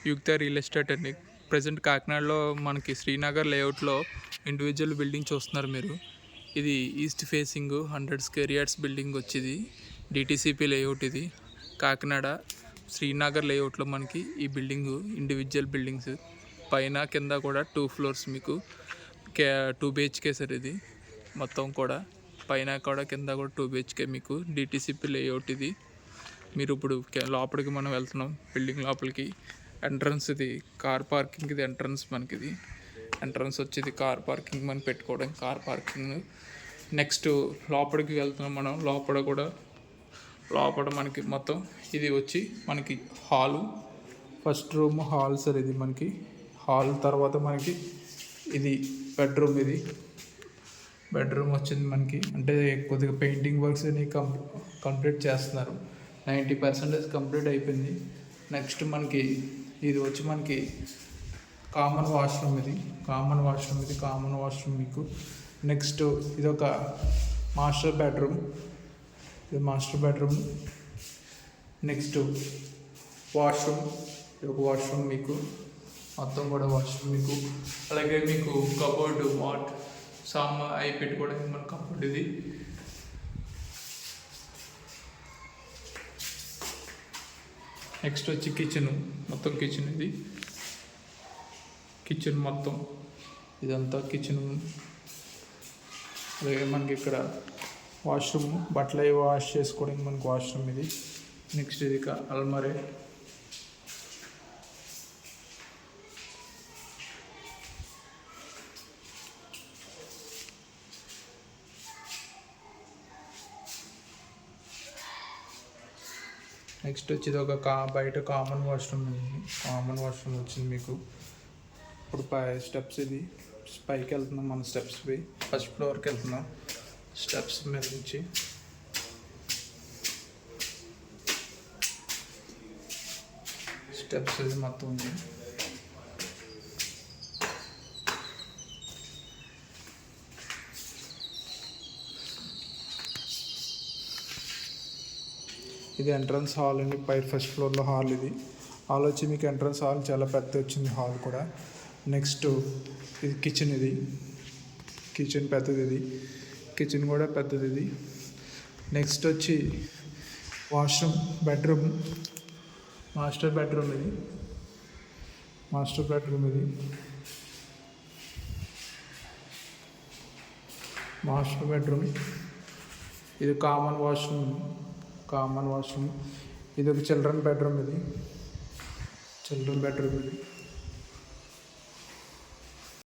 యుక్త real estate అండి. Present కాకినాడలో మనకి శ్రీనగర్ లేఅవుట్లో ఇండివిజువల్ బిల్డింగ్ చూస్తున్నారు మీరు. ఇది east facing 100 square yards building వచ్చేది. డిటీసీపీ లేఅవుట్ ఇది. కాకినాడ శ్రీనగర్ లేఅవుట్లో మనకి ఈ బిల్డింగ్ ఇండివిజువల్ బిల్డింగ్స్ పైన కింద కూడా 2 ఫ్లోర్స్ మీకు 2 BHK సార్. ఇది మొత్తం కూడా పైన కూడా కింద కూడా 2 BHK మీకు డిటీసీపీ లేఅవుట్ ఇది. మీరు ఇప్పుడు లోపలికి మనం వెళ్తున్నాం బిల్డింగ్ లోపలికి. ఎంట్రన్స్ ఇది కార్ పార్కింగ్. ఇది ఎంట్రన్స్ మనకి. ఇది ఎంట్రన్స్ వచ్చేది కార్ పార్కింగ్ మనం పెట్టుకోవడం. కార్ పార్కింగ్ నెక్స్ట్ లోపలికి వెళ్తున్నాం మనం. లోపల మనకి మొత్తం ఇది వచ్చి మనకి hall, first room hall sir. ఇది మనకి హాల్ తర్వాత మనకి ఇది బెడ్రూమ్. ఇది బెడ్రూమ్ వచ్చింది మనకి. అంటే కొద్దిగా పెయింటింగ్ వర్క్స్ అని కంప్లీట్ చేస్తున్నారు. 90% కంప్లీట్ అయిపోయింది. నెక్స్ట్ మనకి ఇది వచ్చి మనకి కామన్ వాష్రూమ్. ఇది కామన్ వాష్రూమ్ మీకు. నెక్స్ట్ ఇది ఒక మాస్టర్ బెడ్రూమ్. ఇది మాస్టర్ బెడ్రూమ్. Next washroom. ఇది ఒక వాష్రూమ్ మీకు. మొత్తం కూడా వాష్రూమ్ మీకు. అలాగే మీకు కబోర్డ్ అవి పెట్టుకోవడానికి మన కబోర్డ్ ఇది. నెక్స్ట్ వచ్చి కిచెన్. మొత్తం కిచెన్. ఇది కిచెన్ మొత్తం ఇదంతా కిచెన్. అలాగే మనకి ఇక్కడ వాష్రూమ్, బట్టలు అవి వాష్ చేసుకోవడానికి మనకి వాష్రూమ్ ఇది. నెక్స్ట్ ఇది అల్మరే. నెక్స్ట్ వచ్చి ఇది ఒక బయట కామన్ వాష్రూమ్ వచ్చింది మీకు. ఇప్పుడు స్టెప్స్. ఇది పైకి వెళ్తున్నాం మన స్టెప్స్ పోయి ఫస్ట్ ఫ్లోర్కి వెళ్తున్నాం. స్టెప్స్ మీద నుంచి స్టెప్స్ ఇది మొత్తం ఉంది. ఇది ఎంట్రన్స్ హాల్ అండి. ఫస్ట్ ఫ్లోర్లో హాల్. ఇది హాల్ వచ్చి మీకు ఎంట్రన్స్ హాల్ చాలా పెద్ద వచ్చింది హాల్ కూడా. నెక్స్ట్ ఇది కిచెన్. ఇది కిచెన్ పెద్దది. ఇది కిచెన్ కూడా పెద్దది. ఇది నెక్స్ట్ వచ్చి వాష్రూమ్, బెడ్రూమ్, మాస్టర్ బెడ్రూమ్. ఇది మాస్టర్ బెడ్రూమ్. ఇది మాస్టర్ బెడ్రూమ్. ఇది కామన్ వాష్రూమ్. ఇది ఒక చిల్డ్రన్ బెడ్రూమ్. ఇది చిల్డ్రన్ బెడ్రూమ్. ఇది